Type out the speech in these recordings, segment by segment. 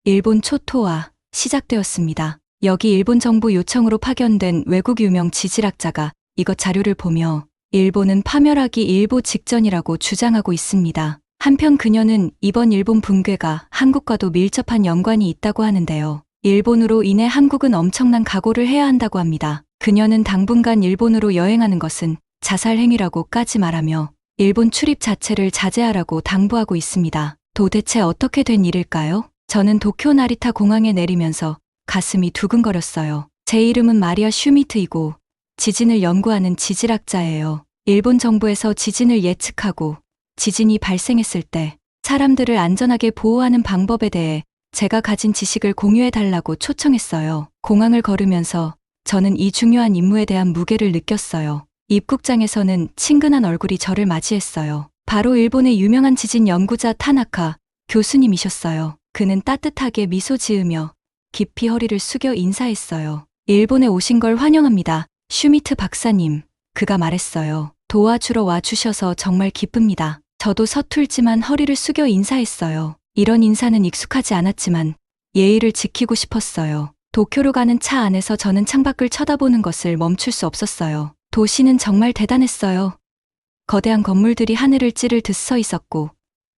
일본 초토화 시작되었습니다. 여기 일본 정부 요청으로 파견된 외국 유명 지질학자가 이것 자료를 보며 일본은 파멸하기 일보 직전이라고 주장하고 있습니다. 한편 그녀는 이번 일본 붕괴가 한국과도 밀접한 연관이 있다고 하는데요. 일본으로 인해 한국은 엄청난 각오를 해야 한다고 합니다. 그녀는 당분간 일본으로 여행하는 것은 자살 행위라고까지 말하며 일본 출입 자체를 자제하라고 당부하고 있습니다. 도대체 어떻게 된 일일까요? 저는 도쿄 나리타 공항에 내리면서 가슴이 두근거렸어요. 제 이름은 마리아 슈미트이고 지진을 연구하는 지질학자예요. 일본 정부에서 지진을 예측하고 지진이 발생했을 때 사람들을 안전하게 보호하는 방법에 대해 제가 가진 지식을 공유해달라고 초청했어요. 공항을 걸으면서 저는 이 중요한 임무에 대한 무게를 느꼈어요. 입국장에서는 친근한 얼굴이 저를 맞이했어요. 바로 일본의 유명한 지진 연구자 타나카 교수님이셨어요. 그는 따뜻하게 미소 지으며 깊이 허리를 숙여 인사했어요. 일본에 오신 걸 환영합니다. 슈미트 박사님. 그가 말했어요. 도와주러 와주셔서 정말 기쁩니다. 저도 서툴지만 허리를 숙여 인사했어요. 이런 인사는 익숙하지 않았지만 예의를 지키고 싶었어요. 도쿄로 가는 차 안에서 저는 창밖을 쳐다보는 것을 멈출 수 없었어요. 도시는 정말 대단했어요. 거대한 건물들이 하늘을 찌를 듯 서 있었고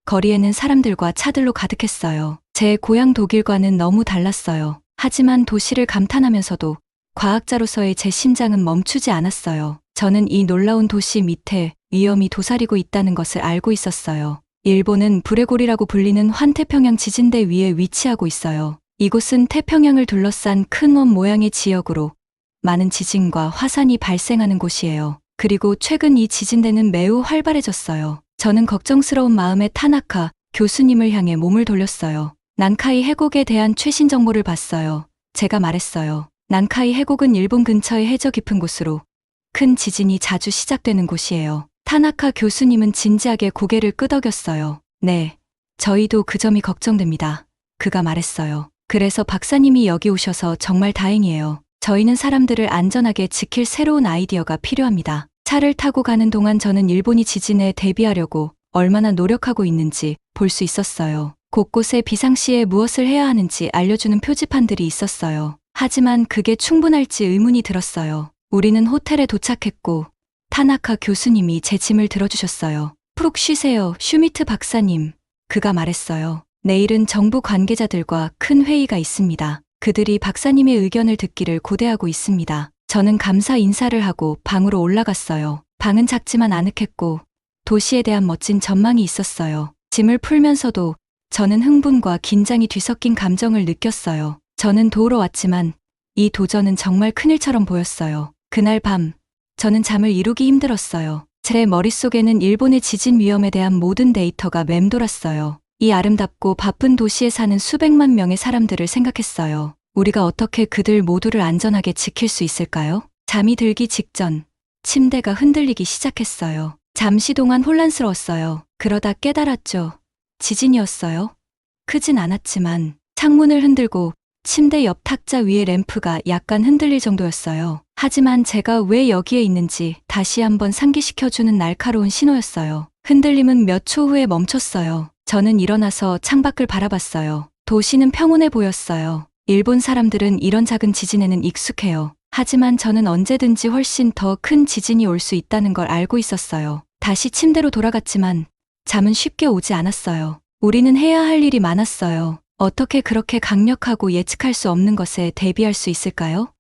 거리에는 사람들과 차들로 가득했어요. 제 고향 독일과는 너무 달랐어요. 하지만 도시를 감탄하면서도 과학자로서의 제 심장은 멈추지 않았어요. 저는 이 놀라운 도시 밑에 위험이 도사리고 있다는 것을 알고 있었어요. 일본은 브레골이라고 불리는 환태평양 지진대 위에 위치하고 있어요. 이곳은 태평양을 둘러싼 큰 원 모양의 지역으로 많은 지진과 화산이 발생하는 곳이에요. 그리고 최근 이 지진대는 매우 활발해졌어요. 저는 걱정스러운 마음에 타나카 교수님을 향해 몸을 돌렸어요. 난카이 해곡에 대한 최신 정보를 봤어요. 제가 말했어요. 난카이 해곡은 일본 근처의 해저 깊은 곳으로 큰 지진이 자주 시작되는 곳이에요. 타나카 교수님은 진지하게 고개를 끄덕였어요. 네, 저희도 그 점이 걱정됩니다. 그가 말했어요. 그래서 박사님이 여기 오셔서 정말 다행이에요. 저희는 사람들을 안전하게 지킬 새로운 아이디어가 필요합니다. 차를 타고 가는 동안 저는 일본이 지진에 대비하려고 얼마나 노력하고 있는지 볼 수 있었어요. 곳곳에 비상시에 무엇을 해야 하는지 알려주는 표지판들이 있었어요. 하지만 그게 충분할지 의문이 들었어요. 우리는 호텔에 도착했고 타나카 교수님이 제 짐을 들어주셨어요. 푹 쉬세요, 슈미트 박사님. 그가 말했어요. 내일은 정부 관계자들과 큰 회의가 있습니다. 그들이 박사님의 의견을 듣기를 고대하고 있습니다. 저는 감사 인사를 하고 방으로 올라갔어요. 방은 작지만 아늑했고 도시에 대한 멋진 전망이 있었어요. 짐을 풀면서도 저는 흥분과 긴장이 뒤섞인 감정을 느꼈어요. 저는 도우러 왔지만 이 도전은 정말 큰일처럼 보였어요. 그날 밤 저는 잠을 이루기 힘들었어요. 제 머릿속에는 일본의 지진 위험에 대한 모든 데이터가 맴돌았어요. 이 아름답고 바쁜 도시에 사는 수백만 명의 사람들을 생각했어요. 우리가 어떻게 그들 모두를 안전하게 지킬 수 있을까요? 잠이 들기 직전 침대가 흔들리기 시작했어요. 잠시 동안 혼란스러웠어요. 그러다 깨달았죠. 지진이었어요. 크진 않았지만 창문을 흔들고 침대 옆 탁자 위의 램프가 약간 흔들릴 정도였어요. 하지만 제가 왜 여기에 있는지 다시 한번 상기시켜주는 날카로운 신호였어요. 흔들림은 몇 초 후에 멈췄어요. 저는 일어나서 창밖을 바라봤어요. 도시는 평온해 보였어요. 일본 사람들은 이런 작은 지진에는 익숙해요. 하지만 저는 언제든지 훨씬 더 큰 지진이 올 수 있다는 걸 알고 있었어요. 다시 침대로 돌아갔지만 잠은 쉽게 오지 않았어요. 우리는 해야 할 일이 많았어요. 어떻게 그렇게 강력하고 예측할 수 없는 것에 대비할 수 있을까요?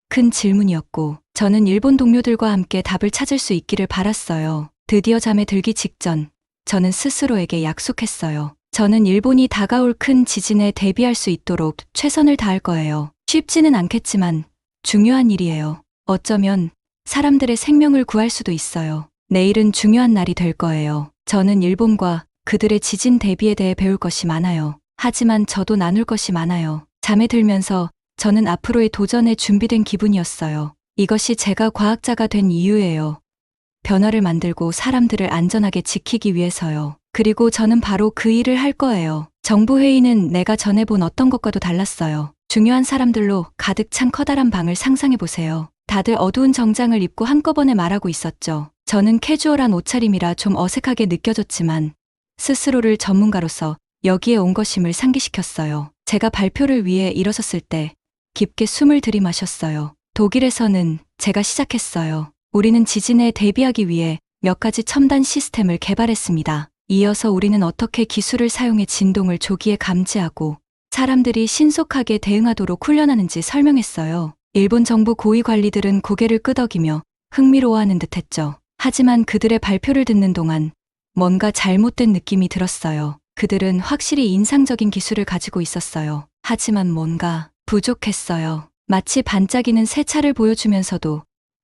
큰 질문이었고 저는 일본 동료들과 함께 답을 찾을 수 있기를 바랐어요. 드디어 잠에 들기 직전 저는 스스로에게 약속했어요. 저는 일본이 다가올 큰 지진에 대비할 수 있도록 최선을 다할 거예요. 쉽지는 않겠지만 중요한 일이에요. 어쩌면 사람들의 생명을 구할 수도 있어요. 내일은 중요한 날이 될 거예요. 저는 일본과 그들의 지진 대비에 대해 배울 것이 많아요. 하지만 저도 나눌 것이 많아요. 잠에 들면서 저는 앞으로의 도전에 준비된 기분이었어요. 이것이 제가 과학자가 된 이유예요. 변화를 만들고 사람들을 안전하게 지키기 위해서요. 그리고 저는 바로 그 일을 할 거예요. 정부 회의는 내가 전에 본 어떤 것과도 달랐어요. 중요한 사람들로 가득 찬 커다란 방을 상상해 보세요. 다들 어두운 정장을 입고 한꺼번에 말하고 있었죠. 저는 캐주얼한 옷차림이라 좀 어색하게 느껴졌지만 스스로를 전문가로서 여기에 온 것임을 상기시켰어요. 제가 발표를 위해 일어섰을 때 깊게 숨을 들이마셨어요. 독일에서는 제가 시작했어요. 우리는 지진에 대비하기 위해 몇 가지 첨단 시스템을 개발했습니다. 이어서 우리는 어떻게 기술을 사용해 진동을 조기에 감지하고 사람들이 신속하게 대응하도록 훈련하는지 설명했어요. 일본 정부 고위 관리들은 고개를 끄덕이며 흥미로워하는 듯했죠. 하지만 그들의 발표를 듣는 동안 뭔가 잘못된 느낌이 들었어요. 그들은 확실히 인상적인 기술을 가지고 있었어요. 하지만 뭔가 부족했어요. 마치 반짝이는 새 차를 보여주면서도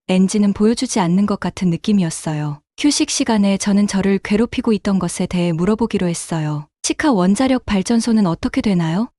엔진은 보여주지 않는 것 같은 느낌이었어요. 휴식 시간에 저는 저를 괴롭히고 있던 것에 대해 물어보기로 했어요. 치카 원자력 발전소는 어떻게 되나요?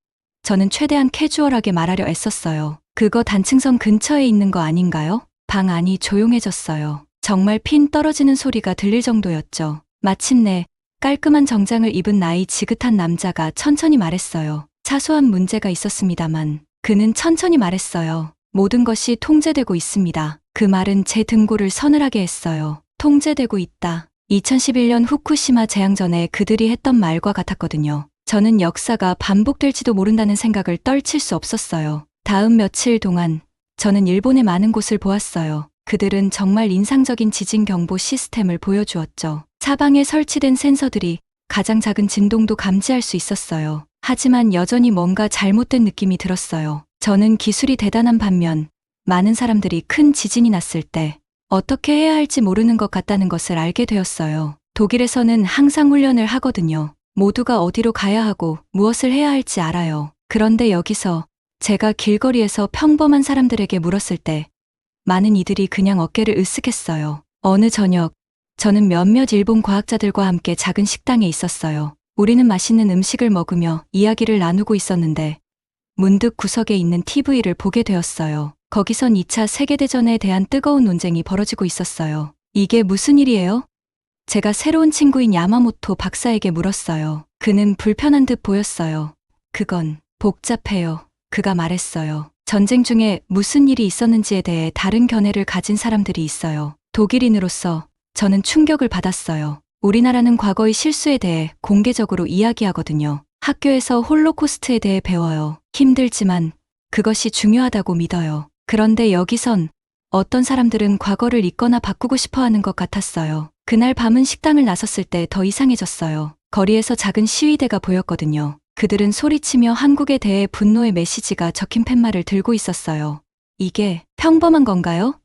저는 최대한 캐주얼하게 말하려 애썼어요. 그거 단층선 근처에 있는 거 아닌가요? 방 안이 조용해졌어요. 정말 핀 떨어지는 소리가 들릴 정도였죠. 마침내 깔끔한 정장을 입은 나이 지긋한 남자가 천천히 말했어요. 사소한 문제가 있었습니다만 그는 천천히 말했어요. 모든 것이 통제되고 있습니다. 그 말은 제 등골을 서늘하게 했어요. 통제되고 있다. 2011년 후쿠시마 재앙 전에 그들이 했던 말과 같았거든요. 저는 역사가 반복될지도 모른다는 생각을 떨칠 수 없었어요. 다음 며칠 동안 저는 일본의 많은 곳을 보았어요. 그들은 정말 인상적인 지진 경보 시스템을 보여주었죠. 사방에 설치된 센서들이 가장 작은 진동도 감지할 수 있었어요. 하지만 여전히 뭔가 잘못된 느낌이 들었어요. 저는 기술이 대단한 반면 많은 사람들이 큰 지진이 났을 때 어떻게 해야 할지 모르는 것 같다는 것을 알게 되었어요. 독일에서는 항상 훈련을 하거든요. 모두가 어디로 가야 하고 무엇을 해야 할지 알아요. 그런데 여기서 제가 길거리에서 평범한 사람들에게 물었을 때 많은 이들이 그냥 어깨를 으쓱했어요. 어느 저녁, 저는 몇몇 일본 과학자들과 함께 작은 식당에 있었어요. 우리는 맛있는 음식을 먹으며 이야기를 나누고 있었는데 문득 구석에 있는 TV를 보게 되었어요. 거기선 2차 세계대전에 대한 뜨거운 논쟁이 벌어지고 있었어요. 이게 무슨 일이에요? 제가 새로운 친구인 야마모토 박사에게 물었어요. 그는 불편한 듯 보였어요. 그건 복잡해요. 그가 말했어요. 전쟁 중에 무슨 일이 있었는지에 대해 다른 견해를 가진 사람들이 있어요. 독일인으로서 저는 충격을 받았어요. 우리나라는 과거의 실수에 대해 공개적으로 이야기하거든요. 학교에서 홀로코스트에 대해 배워요. 힘들지만 그것이 중요하다고 믿어요. 그런데 여기선 어떤 사람들은 과거를 잊거나 바꾸고 싶어 하는 것 같았어요. 그날 밤은 식당을 나섰을 때 더 이상해졌어요. 거리에서 작은 시위대가 보였거든요. 그들은 소리치며 한국에 대해 분노의 메시지가 적힌 팻말을 들고 있었어요. 이게 평범한 건가요?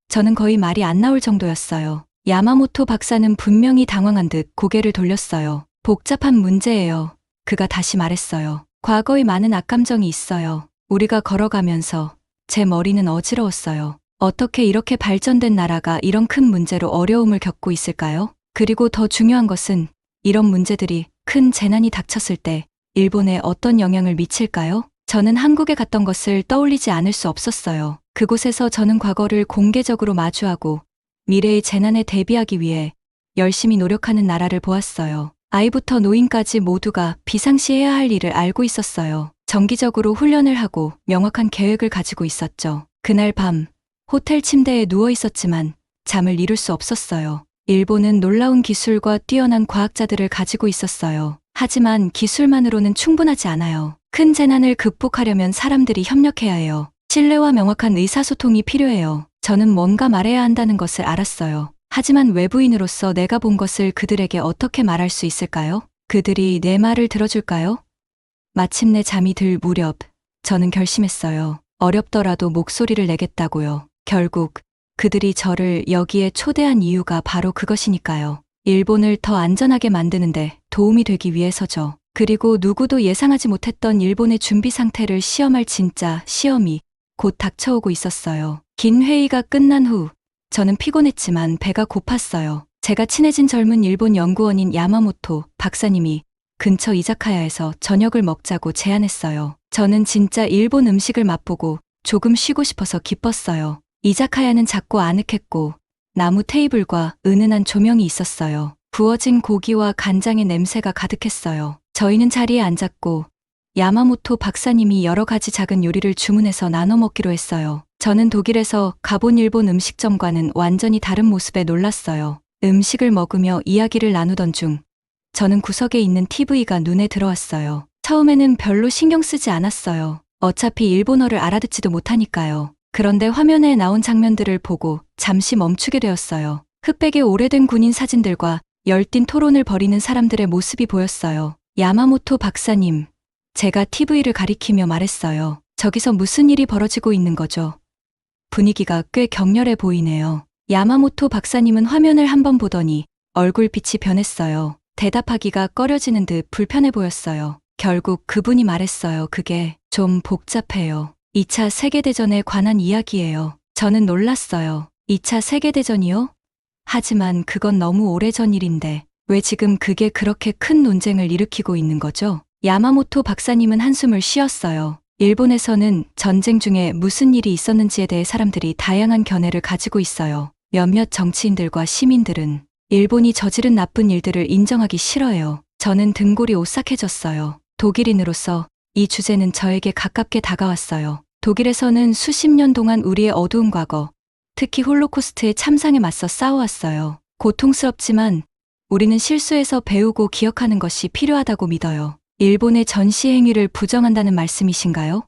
저는 거의 말이 안 나올 정도였어요. 야마모토 박사는 분명히 당황한 듯 고개를 돌렸어요. 복잡한 문제예요. 그가 다시 말했어요. 과거에 많은 악감정이 있어요. 우리가 걸어가면서 제 머리는 어지러웠어요. 어떻게 이렇게 발전된 나라가 이런 큰 문제로 어려움을 겪고 있을까요? 그리고 더 중요한 것은 이런 문제들이 큰 재난이 닥쳤을 때 일본에 어떤 영향을 미칠까요? 저는 한국에 갔던 것을 떠올리지 않을 수 없었어요. 그곳에서 저는 과거를 공개적으로 마주하고 미래의 재난에 대비하기 위해 열심히 노력하는 나라를 보았어요. 아이부터 노인까지 모두가 비상시해야 할 일을 알고 있었어요. 정기적으로 훈련을 하고 명확한 계획을 가지고 있었죠. 그날 밤 호텔 침대에 누워 있었지만 잠을 이룰 수 없었어요. 일본은 놀라운 기술과 뛰어난 과학자들을 가지고 있었어요. 하지만 기술만으로는 충분하지 않아요. 큰 재난을 극복하려면 사람들이 협력해야 해요. 신뢰와 명확한 의사소통이 필요해요. 저는 뭔가 말해야 한다는 것을 알았어요. 하지만 외부인으로서 내가 본 것을 그들에게 어떻게 말할 수 있을까요? 그들이 내 말을 들어줄까요? 마침내 잠이 들 무렵 저는 결심했어요. 어렵더라도 목소리를 내겠다고요. 결국 그들이 저를 여기에 초대한 이유가 바로 그것이니까요. 일본을 더 안전하게 만드는데 도움이 되기 위해서죠. 그리고 누구도 예상하지 못했던 일본의 준비 상태를 시험할 진짜 시험이 곧 닥쳐오고 있었어요. 긴 회의가 끝난 후 저는 피곤했지만 배가 고팠어요. 제가 친해진 젊은 일본 연구원인 야마모토 박사님이 근처 이자카야에서 저녁을 먹자고 제안했어요. 저는 진짜 일본 음식을 맛보고 조금 쉬고 싶어서 기뻤어요. 이자카야는 작고 아늑했고 나무 테이블과 은은한 조명이 있었어요. 구워진 고기와 간장의 냄새가 가득했어요. 저희는 자리에 앉았고 야마모토 박사님이 여러 가지 작은 요리를 주문해서 나눠 먹기로 했어요. 저는 독일에서 가본 일본 음식점과는 완전히 다른 모습에 놀랐어요. 음식을 먹으며 이야기를 나누던 중 저는 구석에 있는 TV가 눈에 들어왔어요. 처음에는 별로 신경 쓰지 않았어요. 어차피 일본어를 알아듣지도 못하니까요. 그런데 화면에 나온 장면들을 보고 잠시 멈추게 되었어요. 흑백의 오래된 군인 사진들과 열띤 토론을 벌이는 사람들의 모습이 보였어요. 야마모토 박사님, 제가 TV를 가리키며 말했어요. 저기서 무슨 일이 벌어지고 있는 거죠? 분위기가 꽤 격렬해 보이네요. 야마모토 박사님은 화면을 한번 보더니 얼굴빛이 변했어요. 대답하기가 꺼려지는 듯 불편해 보였어요. 결국 그분이 말했어요. 그게 좀 복잡해요. 2차 세계대전에 관한 이야기예요. 저는 놀랐어요. 2차 세계대전이요? 하지만 그건 너무 오래전 일인데 왜 지금 그게 그렇게 큰 논쟁을 일으키고 있는 거죠? 야마모토 박사님은 한숨을 쉬었어요. 일본에서는 전쟁 중에 무슨 일이 있었는지에 대해 사람들이 다양한 견해를 가지고 있어요. 몇몇 정치인들과 시민들은 일본이 저지른 나쁜 일들을 인정하기 싫어해요. 저는 등골이 오싹해졌어요. 독일인으로서 이 주제는 저에게 가깝게 다가왔어요. 독일에서는 수십 년 동안 우리의 어두운 과거, 특히 홀로코스트의 참상에 맞서 싸워왔어요. 고통스럽지만 우리는 실수에서 배우고 기억하는 것이 필요하다고 믿어요. 일본의 전시 행위를 부정한다는 말씀이신가요?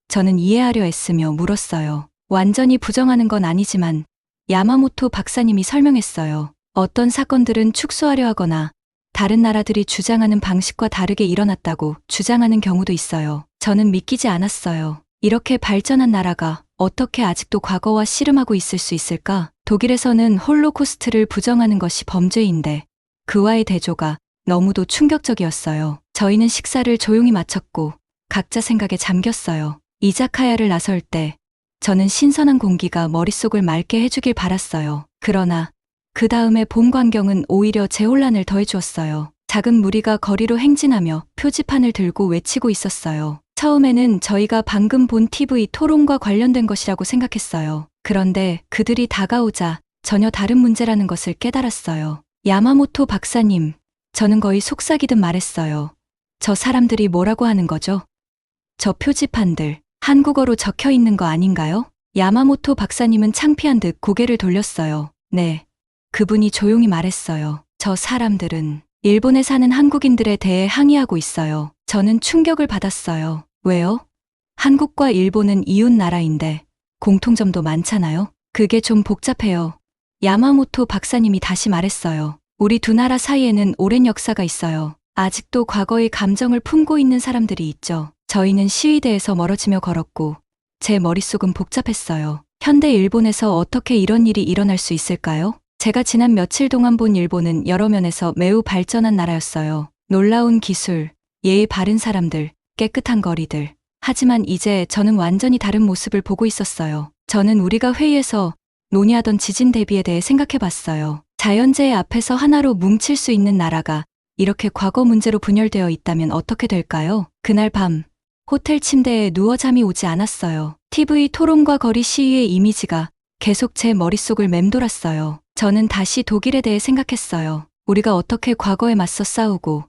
저는 이해하려 애쓰며 물었어요. 완전히 부정하는 건 아니지만 야마모토 박사님이 설명했어요. 어떤 사건들은 축소하려 하거나 다른 나라들이 주장하는 방식과 다르게 일어났다고 주장하는 경우도 있어요. 저는 믿기지 않았어요. 이렇게 발전한 나라가 어떻게 아직도 과거와 씨름하고 있을 수 있을까? 독일에서는 홀로코스트를 부정하는 것이 범죄인데 그와의 대조가 너무도 충격적이었어요. 저희는 식사를 조용히 마쳤고 각자 생각에 잠겼어요. 이자카야를 나설 때 저는 신선한 공기가 머릿속을 맑게 해주길 바랐어요. 그러나 그 다음에 본 광경은 오히려 제 혼란을 더해주었어요. 작은 무리가 거리로 행진하며 표지판을 들고 외치고 있었어요. 처음에는 저희가 방금 본 TV 토론과 관련된 것이라고 생각했어요. 그런데 그들이 다가오자 전혀 다른 문제라는 것을 깨달았어요. 야마모토 박사님, 저는 거의 속삭이듯 말했어요. 저 사람들이 뭐라고 하는 거죠? 저 표지판들, 한국어로 적혀 있는 거 아닌가요? 야마모토 박사님은 창피한 듯 고개를 돌렸어요. 네. 그분이 조용히 말했어요. 저 사람들은 일본에 사는 한국인들에 대해 항의하고 있어요. 저는 충격을 받았어요. 왜요? 한국과 일본은 이웃 나라인데 공통점도 많잖아요. 그게 좀 복잡해요. 야마모토 박사님이 다시 말했어요. 우리 두 나라 사이에는 오랜 역사가 있어요. 아직도 과거의 감정을 품고 있는 사람들이 있죠. 저희는 시위대에서 멀어지며 걸었고 제 머릿속은 복잡했어요. 현대 일본에서 어떻게 이런 일이 일어날 수 있을까요? 제가 지난 며칠 동안 본 일본은 여러 면에서 매우 발전한 나라였어요. 놀라운 기술, 예의 바른 사람들, 깨끗한 거리들. 하지만 이제 저는 완전히 다른 모습을 보고 있었어요. 저는 우리가 회의에서 논의하던 지진 대비에 대해 생각해 봤어요. 자연재해 앞에서 하나로 뭉칠 수 있는 나라가 이렇게 과거 문제로 분열되어 있다면 어떻게 될까요? 그날 밤, 호텔 침대에 누워 잠이 오지 않았어요. TV 토론과 거리 시위의 이미지가 계속 제 머릿속을 맴돌았어요. 저는 다시 독일에 대해 생각했어요. 우리가 어떻게 과거에 맞서 싸우고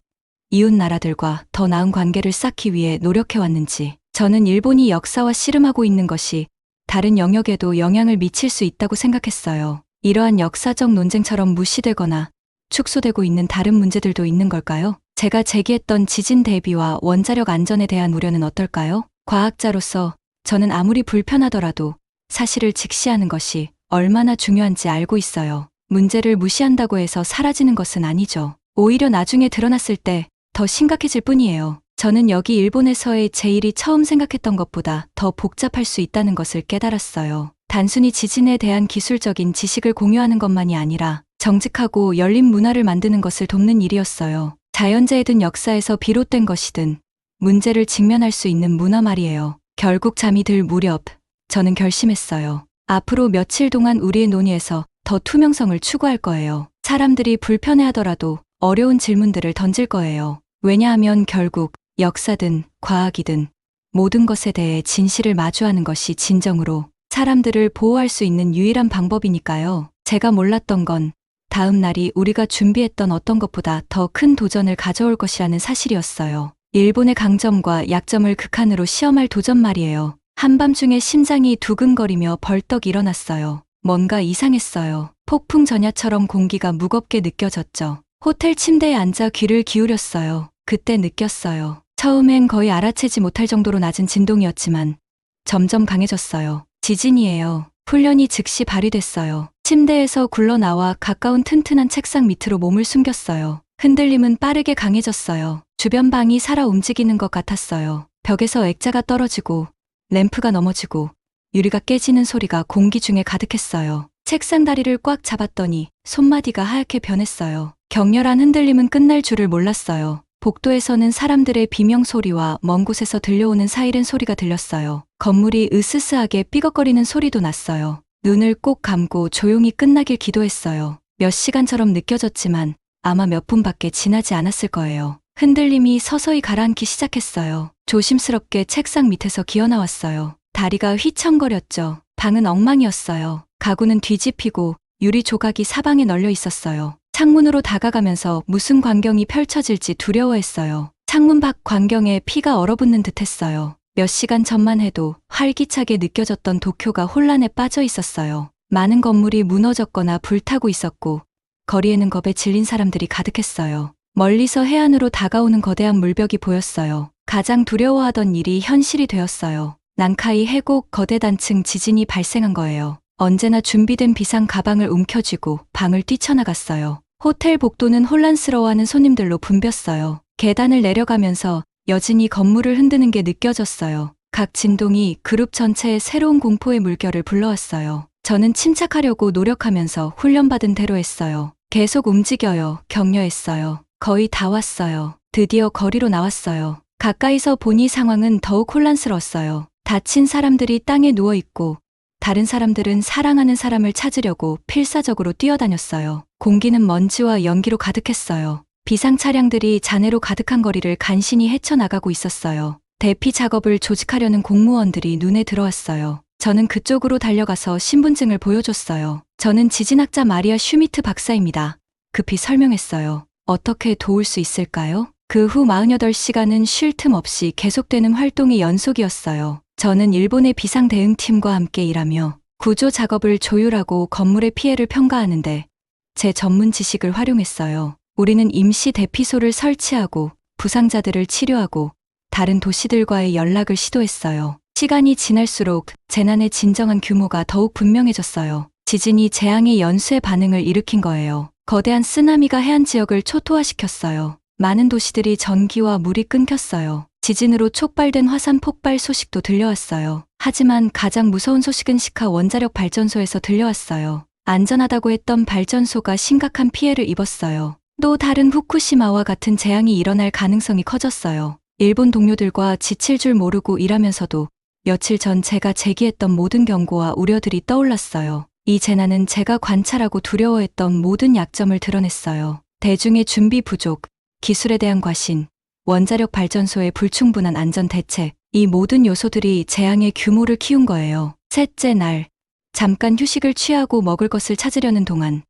이웃 나라들과 더 나은 관계를 쌓기 위해 노력해왔는지. 저는 일본이 역사와 씨름하고 있는 것이 다른 영역에도 영향을 미칠 수 있다고 생각했어요. 이러한 역사적 논쟁처럼 무시되거나 축소되고 있는 다른 문제들도 있는 걸까요? 제가 제기했던 지진 대비와 원자력 안전에 대한 우려는 어떨까요? 과학자로서 저는 아무리 불편하더라도 사실을 직시하는 것이 얼마나 중요한지 알고 있어요. 문제를 무시한다고 해서 사라지는 것은 아니죠. 오히려 나중에 드러났을 때 더 심각해질 뿐이에요. 저는 여기 일본에서의 제 일이 처음 생각했던 것보다 더 복잡할 수 있다는 것을 깨달았어요. 단순히 지진에 대한 기술적인 지식을 공유하는 것만이 아니라 정직하고 열린 문화를 만드는 것을 돕는 일이었어요. 자연재해든 역사에서 비롯된 것이든 문제를 직면할 수 있는 문화 말이에요. 결국 잠이 들 무렵 저는 결심했어요. 앞으로 며칠 동안 우리의 논의에서 더 투명성을 추구할 거예요. 사람들이 불편해하더라도 어려운 질문들을 던질 거예요. 왜냐하면 결국 역사든 과학이든 모든 것에 대해 진실을 마주하는 것이 진정으로 사람들을 보호할 수 있는 유일한 방법이니까요. 제가 몰랐던 건 다음 날이 우리가 준비했던 어떤 것보다 더 큰 도전을 가져올 것이라는 사실이었어요. 일본의 강점과 약점을 극한으로 시험할 도전 말이에요. 한밤중에 심장이 두근거리며 벌떡 일어났어요. 뭔가 이상했어요. 폭풍 전야처럼 공기가 무겁게 느껴졌죠. 호텔 침대에 앉아 귀를 기울였어요. 그때 느꼈어요. 처음엔 거의 알아채지 못할 정도로 낮은 진동이었지만 점점 강해졌어요. 지진이에요. 훈련이 즉시 발휘됐어요. 침대에서 굴러나와 가까운 튼튼한 책상 밑으로 몸을 숨겼어요. 흔들림은 빠르게 강해졌어요. 주변 방이 살아 움직이는 것 같았어요. 벽에서 액자가 떨어지고 램프가 넘어지고 유리가 깨지는 소리가 공기 중에 가득했어요. 책상 다리를 꽉 잡았더니 손마디가 하얗게 변했어요. 격렬한 흔들림은 끝날 줄을 몰랐어요. 복도에서는 사람들의 비명 소리와 먼 곳에서 들려오는 사이렌 소리가 들렸어요. 건물이 으스스하게 삐걱거리는 소리도 났어요. 눈을 꼭 감고 조용히 끝나길 기도했어요. 몇 시간처럼 느껴졌지만 아마 몇 분밖에 지나지 않았을 거예요. 흔들림이 서서히 가라앉기 시작했어요. 조심스럽게 책상 밑에서 기어나왔어요. 다리가 휘청거렸죠. 방은 엉망이었어요. 가구는 뒤집히고 유리 조각이 사방에 널려 있었어요. 창문으로 다가가면서 무슨 광경이 펼쳐질지 두려워했어요. 창문 밖 광경에 피가 얼어붙는 듯했어요. 몇 시간 전만 해도 활기차게 느껴졌던 도쿄가 혼란에 빠져 있었어요. 많은 건물이 무너졌거나 불타고 있었고 거리에는 겁에 질린 사람들이 가득했어요. 멀리서 해안으로 다가오는 거대한 물벽이 보였어요. 가장 두려워하던 일이 현실이 되었어요. 난카이 해곡 거대 단층 지진이 발생한 거예요. 언제나 준비된 비상 가방을 움켜쥐고 방을 뛰쳐나갔어요. 호텔 복도는 혼란스러워하는 손님들로 붐볐어요. 계단을 내려가면서 여진이 건물을 흔드는 게 느껴졌어요. 각 진동이 그룹 전체에 새로운 공포의 물결을 불러왔어요. 저는 침착하려고 노력하면서 훈련받은 대로 했어요. 계속 움직여요. 격려했어요. 거의 다 왔어요. 드디어 거리로 나왔어요. 가까이서 보니 상황은 더욱 혼란스러웠어요. 다친 사람들이 땅에 누워있고 다른 사람들은 사랑하는 사람을 찾으려고 필사적으로 뛰어다녔어요. 공기는 먼지와 연기로 가득했어요. 비상 차량들이 잔해로 가득한 거리를 간신히 헤쳐나가고 있었어요. 대피 작업을 조직하려는 공무원들이 눈에 들어왔어요. 저는 그쪽으로 달려가서 신분증을 보여줬어요. 저는 지진학자 마리아 슈미트 박사입니다. 급히 설명했어요. 어떻게 도울 수 있을까요? 그 후 48시간은 쉴 틈 없이 계속되는 활동의 연속이었어요. 저는 일본의 비상대응팀과 함께 일하며 구조 작업을 조율하고 건물의 피해를 평가하는데 제 전문 지식을 활용했어요. 우리는 임시 대피소를 설치하고 부상자들을 치료하고 다른 도시들과의 연락을 시도했어요. 시간이 지날수록 재난의 진정한 규모가 더욱 분명해졌어요. 지진이 재앙의 연쇄 반응을 일으킨 거예요. 거대한 쓰나미가 해안 지역을 초토화시켰어요. 많은 도시들이 전기와 물이 끊겼어요. 지진으로 촉발된 화산 폭발 소식도 들려왔어요. 하지만 가장 무서운 소식은 시카 원자력 발전소에서 들려왔어요. 안전하다고 했던 발전소가 심각한 피해를 입었어요. 또 다른 후쿠시마와 같은 재앙이 일어날 가능성이 커졌어요. 일본 동료들과 지칠 줄 모르고 일하면서도 며칠 전 제가 제기했던 모든 경고와 우려들이 떠올랐어요. 이 재난은 제가 관찰하고 두려워했던 모든 약점을 드러냈어요. 대중의 준비 부족, 기술에 대한 과신, 원자력 발전소의 불충분한 안전 대책, 이 모든 요소들이 재앙의 규모를 키운 거예요. 셋째 날, 잠깐 휴식을 취하고 먹을 것을 찾으려는 동안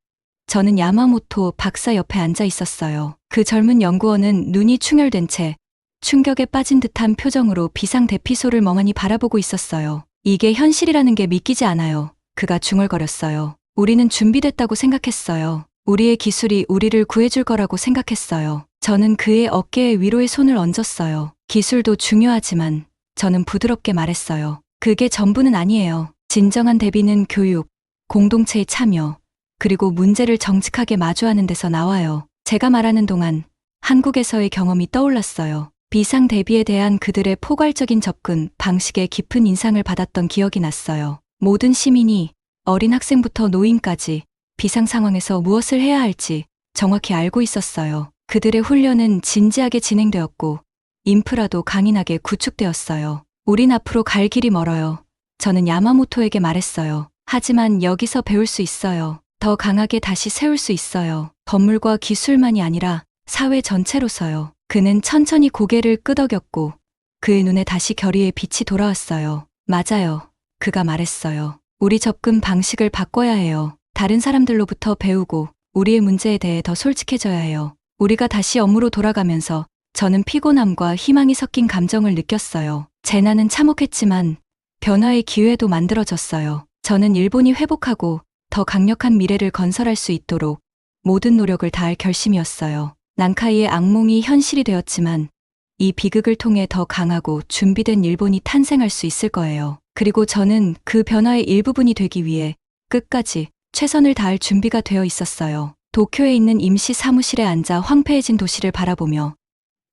저는 야마모토 박사 옆에 앉아 있었어요. 그 젊은 연구원은 눈이 충혈된 채 충격에 빠진 듯한 표정으로 비상 대피소를 멍하니 바라보고 있었어요. 이게 현실이라는 게 믿기지 않아요. 그가 중얼거렸어요. 우리는 준비됐다고 생각했어요. 우리의 기술이 우리를 구해줄 거라고 생각했어요. 저는 그의 어깨에 위로의 손을 얹었어요. 기술도 중요하지만 저는 부드럽게 말했어요. 그게 전부는 아니에요. 진정한 대비는 교육, 공동체의 참여, 그리고 문제를 정직하게 마주하는 데서 나와요. 제가 말하는 동안 한국에서의 경험이 떠올랐어요. 비상 대비에 대한 그들의 포괄적인 접근 방식에 깊은 인상을 받았던 기억이 났어요. 모든 시민이 어린 학생부터 노인까지 비상 상황에서 무엇을 해야 할지 정확히 알고 있었어요. 그들의 훈련은 진지하게 진행되었고 인프라도 강인하게 구축되었어요. 우린 앞으로 갈 길이 멀어요. 저는 야마모토에게 말했어요. 하지만 여기서 배울 수 있어요. 더 강하게 다시 세울 수 있어요. 건물과 기술만이 아니라 사회 전체로서요. 그는 천천히 고개를 끄덕였고 그의 눈에 다시 결의의 빛이 돌아왔어요. 맞아요. 그가 말했어요. 우리 접근 방식을 바꿔야 해요. 다른 사람들로부터 배우고 우리의 문제에 대해 더 솔직해져야 해요. 우리가 다시 업무로 돌아가면서 저는 피곤함과 희망이 섞인 감정을 느꼈어요. 재난은 참혹했지만 변화의 기회도 만들어졌어요. 저는 일본이 회복하고 더 강력한 미래를 건설할 수 있도록 모든 노력을 다할 결심이었어요. 난카이의 악몽이 현실이 되었지만 이 비극을 통해 더 강하고 준비된 일본이 탄생할 수 있을 거예요. 그리고 저는 그 변화의 일부분이 되기 위해 끝까지 최선을 다할 준비가 되어 있었어요. 도쿄에 있는 임시 사무실에 앉아 황폐해진 도시를 바라보며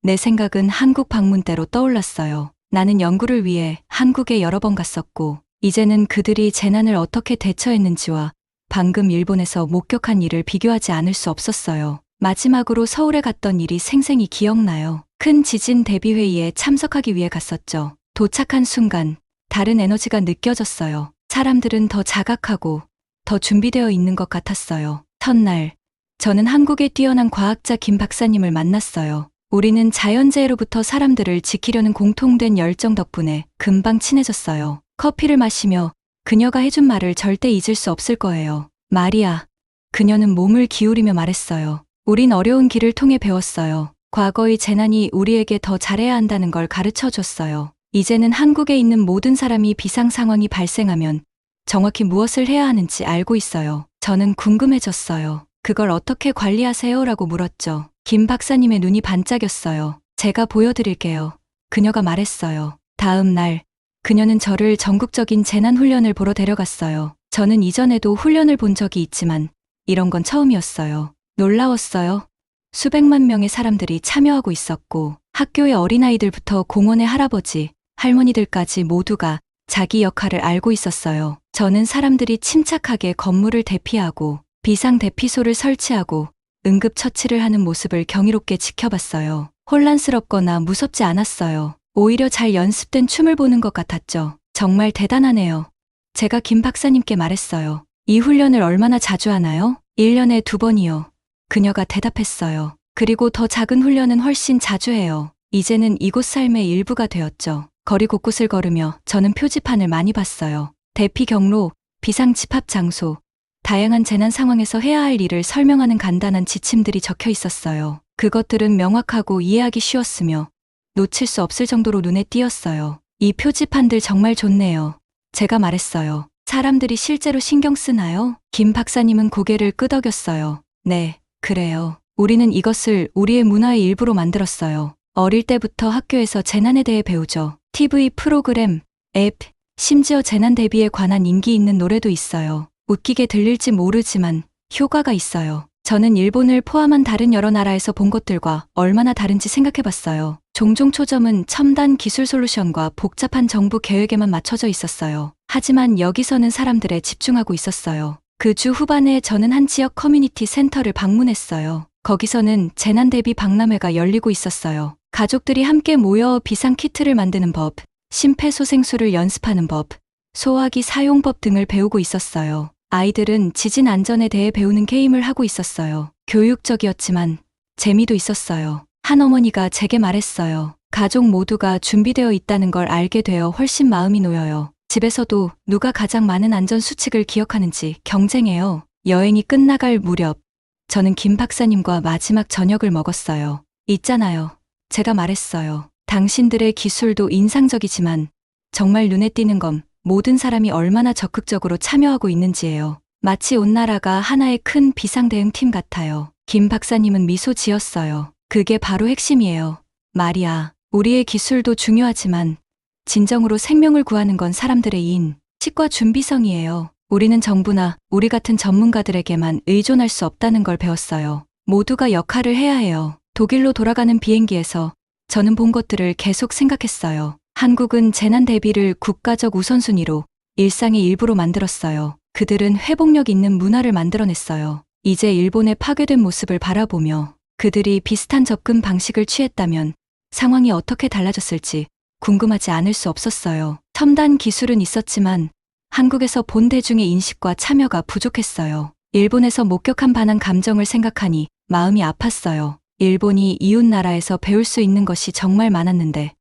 내 생각은 한국 방문대로 떠올랐어요. 나는 연구를 위해 한국에 여러 번 갔었고, 이제는 그들이 재난을 어떻게 대처했는지와 방금 일본에서 목격한 일을 비교하지 않을 수 없었어요. 마지막으로 서울에 갔던 일이 생생히 기억나요. 큰 지진 대비회의에 참석하기 위해 갔었죠. 도착한 순간 다른 에너지가 느껴졌어요. 사람들은 더 자각하고 더 준비되어 있는 것 같았어요. 첫날, 저는 한국의 뛰어난 과학자 김 박사님을 만났어요. 우리는 자연재해로부터 사람들을 지키려는 공통된 열정 덕분에 금방 친해졌어요. 커피를 마시며 그녀가 해준 말을 절대 잊을 수 없을 거예요. 마리아. 그녀는 몸을 기울이며 말했어요. 우린 어려운 길을 통해 배웠어요. 과거의 재난이 우리에게 더 잘해야 한다는 걸 가르쳐 줬어요. 이제는 한국에 있는 모든 사람이 비상 상황이 발생하면 정확히 무엇을 해야 하는지 알고 있어요. 저는 궁금해졌어요. 그걸 어떻게 관리하세요? 라고 물었죠. 김 박사님의 눈이 반짝였어요. 제가 보여드릴게요. 그녀가 말했어요. 다음 날, 그녀는 저를 전국적인 재난훈련을 보러 데려갔어요. 저는 이전에도 훈련을 본 적이 있지만 이런 건 처음이었어요. 놀라웠어요. 수백만 명의 사람들이 참여하고 있었고 학교의 어린아이들부터 공원의 할아버지, 할머니들까지 모두가 자기 역할을 알고 있었어요. 저는 사람들이 침착하게 건물을 대피하고 비상대피소를 설치하고 응급처치를 하는 모습을 경이롭게 지켜봤어요. 혼란스럽거나 무섭지 않았어요. 오히려 잘 연습된 춤을 보는 것 같았죠. 정말 대단하네요. 제가 김 박사님께 말했어요. 이 훈련을 얼마나 자주 하나요? 1년에 2번이요. 그녀가 대답했어요. 그리고 더 작은 훈련은 훨씬 자주 해요. 이제는 이곳 삶의 일부가 되었죠. 거리 곳곳을 걸으며 저는 표지판을 많이 봤어요. 대피 경로, 비상 집합 장소, 다양한 재난 상황에서 해야 할 일을 설명하는 간단한 지침들이 적혀 있었어요. 그것들은 명확하고 이해하기 쉬웠으며 놓칠 수 없을 정도로 눈에 띄었어요. 이 표지판들 정말 좋네요. 제가 말했어요. 사람들이 실제로 신경 쓰나요? 김 박사님은 고개를 끄덕였어요. 네, 그래요. 우리는 이것을 우리의 문화의 일부로 만들었어요. 어릴 때부터 학교에서 재난에 대해 배우죠. TV 프로그램, 앱, 심지어 재난 대비에 관한 인기 있는 노래도 있어요. 웃기게 들릴지 모르지만 효과가 있어요. 저는 일본을 포함한 다른 여러 나라에서 본 것들과 얼마나 다른지 생각해봤어요. 종종 초점은 첨단 기술 솔루션과 복잡한 정부 계획에만 맞춰져 있었어요. 하지만 여기서는 사람들에 집중하고 있었어요. 그 주 후반에 저는 한 지역 커뮤니티 센터를 방문했어요. 거기서는 재난 대비 박람회가 열리고 있었어요. 가족들이 함께 모여 비상 키트를 만드는 법, 심폐소생술을 연습하는 법, 소화기 사용법 등을 배우고 있었어요. 아이들은 지진 안전에 대해 배우는 게임을 하고 있었어요. 교육적이었지만 재미도 있었어요. 한 어머니가 제게 말했어요. 가족 모두가 준비되어 있다는 걸 알게 되어 훨씬 마음이 놓여요. 집에서도 누가 가장 많은 안전 수칙을 기억하는지 경쟁해요. 여행이 끝나갈 무렵, 저는 김 박사님과 마지막 저녁을 먹었어요. 있잖아요. 제가 말했어요. 당신들의 기술도 인상적이지만 정말 눈에 띄는 건 모든 사람이 얼마나 적극적으로 참여하고 있는지예요. 마치 온 나라가 하나의 큰 비상대응팀 같아요. 김 박사님은 미소 지었어요. 그게 바로 핵심이에요. 마리아, 우리의 기술도 중요하지만 진정으로 생명을 구하는 건 사람들의 인식과 준비성이에요. 우리는 정부나 우리 같은 전문가들에게만 의존할 수 없다는 걸 배웠어요. 모두가 역할을 해야 해요. 독일로 돌아가는 비행기에서 저는 본 것들을 계속 생각했어요. 한국은 재난 대비를 국가적 우선순위로 일상의 일부로 만들었어요. 그들은 회복력 있는 문화를 만들어냈어요. 이제 일본의 파괴된 모습을 바라보며 그들이 비슷한 접근 방식을 취했다면 상황이 어떻게 달라졌을지 궁금하지 않을 수 없었어요. 첨단 기술은 있었지만 한국에서 본 대중의 인식과 참여가 부족했어요. 일본에서 목격한 반한 감정을 생각하니 마음이 아팠어요. 일본이 이웃 나라에서 배울 수 있는 것이 정말 많았는데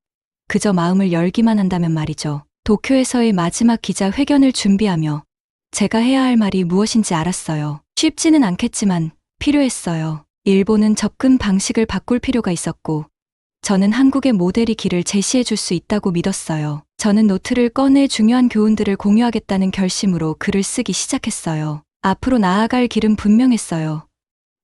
그저 마음을 열기만 한다면 말이죠. 도쿄에서의 마지막 기자회견을 준비하며 제가 해야 할 말이 무엇인지 알았어요. 쉽지는 않겠지만 필요했어요. 일본은 접근 방식을 바꿀 필요가 있었고 저는 한국의 모델이 길을 제시해 줄 수 있다고 믿었어요. 저는 노트를 꺼내 중요한 교훈들을 공유하겠다는 결심으로 글을 쓰기 시작했어요. 앞으로 나아갈 길은 분명했어요.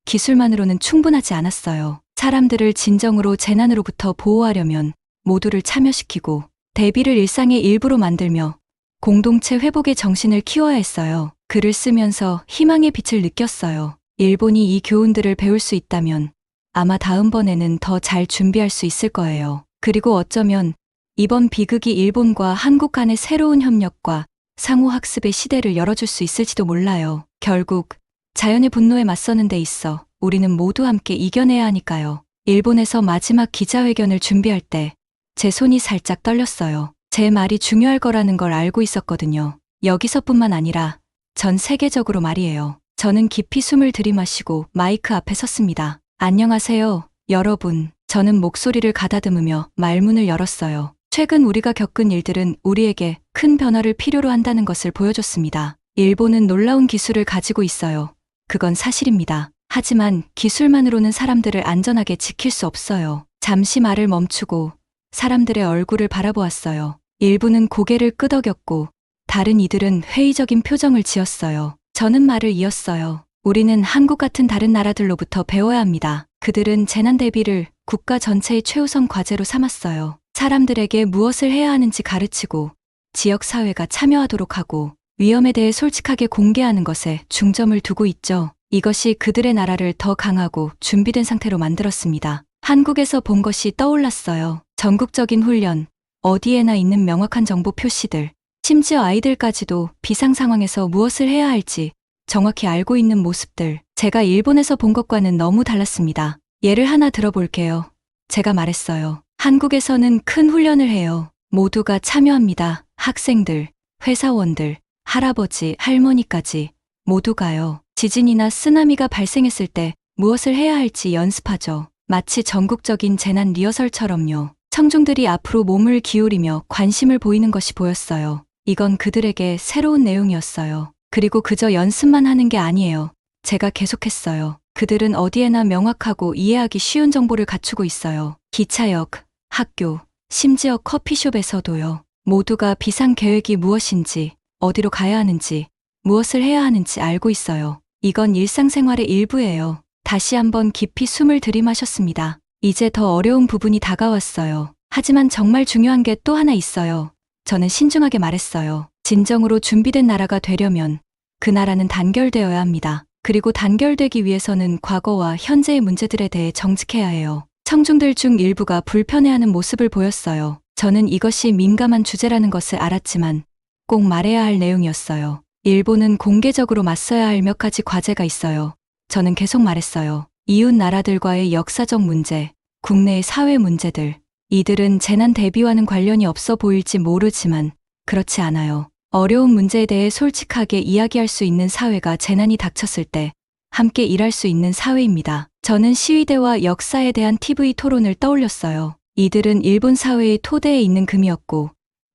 기술만으로는 충분하지 않았어요. 사람들을 진정으로 재난으로부터 보호하려면 모두를 참여시키고 대비를 일상의 일부로 만들며 공동체 회복의 정신을 키워야 했어요. 글을 쓰면서 희망의 빛을 느꼈어요. 일본이 이 교훈들을 배울 수 있다면 아마 다음번에는 더 잘 준비할 수 있을 거예요. 그리고 어쩌면 이번 비극이 일본과 한국 간의 새로운 협력과 상호 학습의 시대를 열어줄 수 있을지도 몰라요. 결국 자연의 분노에 맞서는 데 있어 우리는 모두 함께 이겨내야 하니까요. 일본에서 마지막 기자회견을 준비할 때 제 손이 살짝 떨렸어요. 제 말이 중요할 거라는 걸 알고 있었거든요. 여기서뿐만 아니라 전 세계적으로 말이에요. 저는 깊이 숨을 들이마시고 마이크 앞에 섰습니다. 안녕하세요, 여러분. 저는 목소리를 가다듬으며 말문을 열었어요. 최근 우리가 겪은 일들은 우리에게 큰 변화를 필요로 한다는 것을 보여줬습니다. 일본은 놀라운 기술을 가지고 있어요. 그건 사실입니다. 하지만 기술만으로는 사람들을 안전하게 지킬 수 없어요. 잠시 말을 멈추고 사람들의 얼굴을 바라보았어요. 일부는 고개를 끄덕였고 다른 이들은 회의적인 표정을 지었어요. 저는 말을 이었어요. 우리는 한국 같은 다른 나라들로부터 배워야 합니다. 그들은 재난 대비를 국가 전체의 최우선 과제로 삼았어요. 사람들에게 무엇을 해야 하는지 가르치고 지역 사회가 참여하도록 하고 위험에 대해 솔직하게 공개하는 것에 중점을 두고 있죠. 이것이 그들의 나라를 더 강하고 준비된 상태로 만들었습니다. 한국에서 본 것이 떠올랐어요. 전국적인 훈련, 어디에나 있는 명확한 정보 표시들, 심지어 아이들까지도 비상 상황에서 무엇을 해야 할지 정확히 알고 있는 모습들. 제가 일본에서 본 것과는 너무 달랐습니다. 예를 하나 들어볼게요. 제가 말했어요. 한국에서는 큰 훈련을 해요. 모두가 참여합니다. 학생들, 회사원들, 할아버지, 할머니까지 모두가요. 지진이나 쓰나미가 발생했을 때 무엇을 해야 할지 연습하죠. 마치 전국적인 재난 리허설처럼요. 청중들이 앞으로 몸을 기울이며 관심을 보이는 것이 보였어요. 이건 그들에게 새로운 내용이었어요. 그리고 그저 연습만 하는 게 아니에요. 제가 계속했어요. 그들은 어디에나 명확하고 이해하기 쉬운 정보를 갖추고 있어요. 기차역, 학교, 심지어 커피숍에서도요. 모두가 비상 계획이 무엇인지, 어디로 가야 하는지, 무엇을 해야 하는지 알고 있어요. 이건 일상생활의 일부예요. 다시 한번 깊이 숨을 들이마셨습니다. 이제 더 어려운 부분이 다가왔어요. 하지만 정말 중요한 게 또 하나 있어요. 저는 신중하게 말했어요. 진정으로 준비된 나라가 되려면 그 나라는 단결되어야 합니다. 그리고 단결되기 위해서는 과거와 현재의 문제들에 대해 정직해야 해요. 청중들 중 일부가 불편해하는 모습을 보였어요. 저는 이것이 민감한 주제라는 것을 알았지만 꼭 말해야 할 내용이었어요. 일본은 공개적으로 맞서야 할 몇 가지 과제가 있어요. 저는 계속 말했어요. 이웃 나라들과의 역사적 문제, 국내의 사회 문제들. 이들은 재난 대비와는 관련이 없어 보일지 모르지만 그렇지 않아요. 어려운 문제에 대해 솔직하게 이야기할 수 있는 사회가 재난이 닥쳤을 때 함께 일할 수 있는 사회입니다. 저는 시위대와 역사에 대한 TV 토론을 떠올렸어요. 이들은 일본 사회의 토대에 있는 금이었고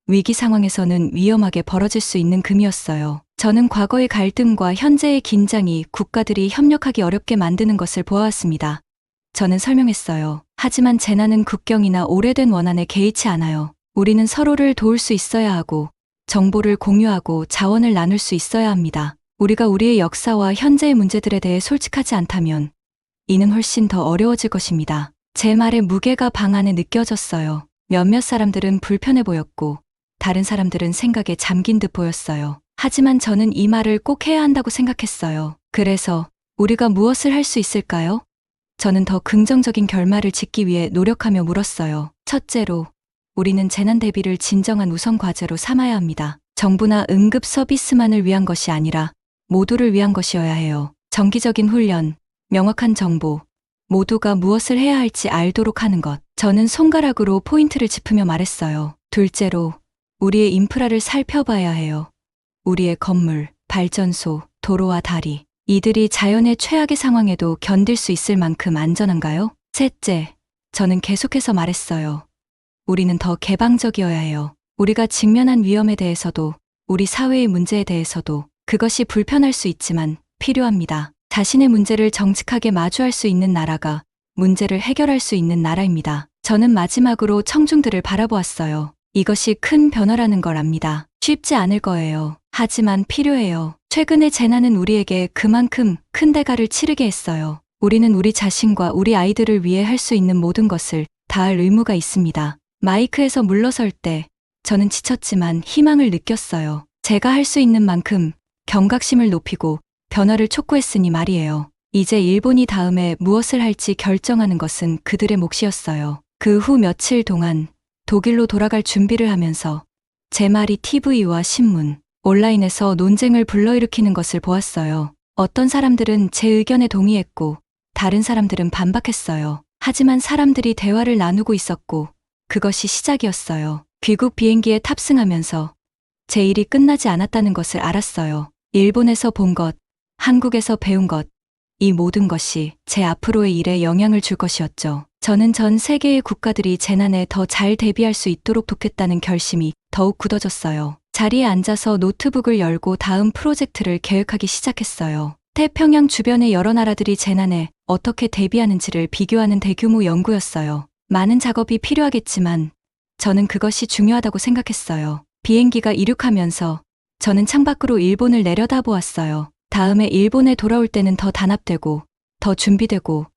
위기 상황에서는 위험하게 벌어질 수 있는 금이었어요. 저는 과거의 갈등과 현재의 긴장이 국가들이 협력하기 어렵게 만드는 것을 보아왔습니다. 저는 설명했어요. 하지만 재난은 국경이나 오래된 원한에 개의치 않아요. 우리는 서로를 도울 수 있어야 하고 정보를 공유하고 자원을 나눌 수 있어야 합니다. 우리가 우리의 역사와 현재의 문제들에 대해 솔직하지 않다면 이는 훨씬 더 어려워질 것입니다. 제 말의 무게가 방 안에 느껴졌어요. 몇몇 사람들은 불편해 보였고 다른 사람들은 생각에 잠긴 듯 보였어요. 하지만 저는 이 말을 꼭 해야 한다고 생각했어요. 그래서 우리가 무엇을 할 수 있을까요? 저는 더 긍정적인 결말을 짓기 위해 노력하며 물었어요. 첫째로, 우리는 재난 대비를 진정한 우선 과제로 삼아야 합니다. 정부나 응급 서비스만을 위한 것이 아니라 모두를 위한 것이어야 해요. 정기적인 훈련, 명확한 정보, 모두가 무엇을 해야 할지 알도록 하는 것. 저는 손가락으로 포인트를 짚으며 말했어요. 둘째로, 우리의 인프라를 살펴봐야 해요. 우리의 건물, 발전소, 도로와 다리. 이들이 자연의 최악의 상황에도 견딜 수 있을 만큼 안전한가요? 셋째, 저는 계속해서 말했어요. 우리는 더 개방적이어야 해요. 우리가 직면한 위험에 대해서도, 우리 사회의 문제에 대해서도 그것이 불편할 수 있지만 필요합니다. 자신의 문제를 정직하게 마주할 수 있는 나라가 문제를 해결할 수 있는 나라입니다. 저는 마지막으로 청중들을 바라보았어요. 이것이 큰 변화라는 걸 압니다. 쉽지 않을 거예요. 하지만 필요해요. 최근의 재난은 우리에게 그만큼 큰 대가를 치르게 했어요. 우리는 우리 자신과 우리 아이들을 위해 할 수 있는 모든 것을 다할 의무가 있습니다. 마이크에서 물러설 때 저는 지쳤지만 희망을 느꼈어요. 제가 할 수 있는 만큼 경각심을 높이고 변화를 촉구했으니 말이에요. 이제 일본이 다음에 무엇을 할지 결정하는 것은 그들의 몫이었어요. 그 후 며칠 동안 독일로 돌아갈 준비를 하면서 제 말이 TV와 신문, 온라인에서 논쟁을 불러일으키는 것을 보았어요. 어떤 사람들은 제 의견에 동의했고 다른 사람들은 반박했어요. 하지만 사람들이 대화를 나누고 있었고 그것이 시작이었어요. 귀국 비행기에 탑승하면서 제 일이 끝나지 않았다는 것을 알았어요. 일본에서 본 것, 한국에서 배운 것, 이 모든 것이 제 앞으로의 일에 영향을 줄 것이었죠. 저는 전 세계의 국가들이 재난에 더 잘 대비할 수 있도록 돕겠다는 결심이 더욱 굳어졌어요. 자리에 앉아서 노트북을 열고 다음 프로젝트를 계획하기 시작했어요. 태평양 주변의 여러 나라들이 재난에 어떻게 대비하는지를 비교하는 대규모 연구였어요. 많은 작업이 필요하겠지만 저는 그것이 중요하다고 생각했어요. 비행기가 이륙하면서 저는 창밖으로 일본을 내려다보았어요. 다음에 일본에 돌아올 때는 더 단합되고 더 준비되고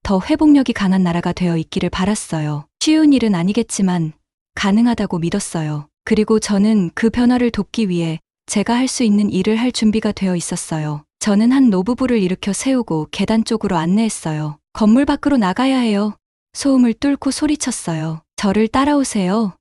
더 회복력이 강한 나라가 되어 있기를 바랐어요. 쉬운 일은 아니겠지만 가능하다고 믿었어요. 그리고 저는 그 변화를 돕기 위해 제가 할 수 있는 일을 할 준비가 되어 있었어요. 저는 한 노부부를 일으켜 세우고 계단 쪽으로 안내했어요. 건물 밖으로 나가야 해요. 소음을 뚫고 소리쳤어요. 저를 따라오세요.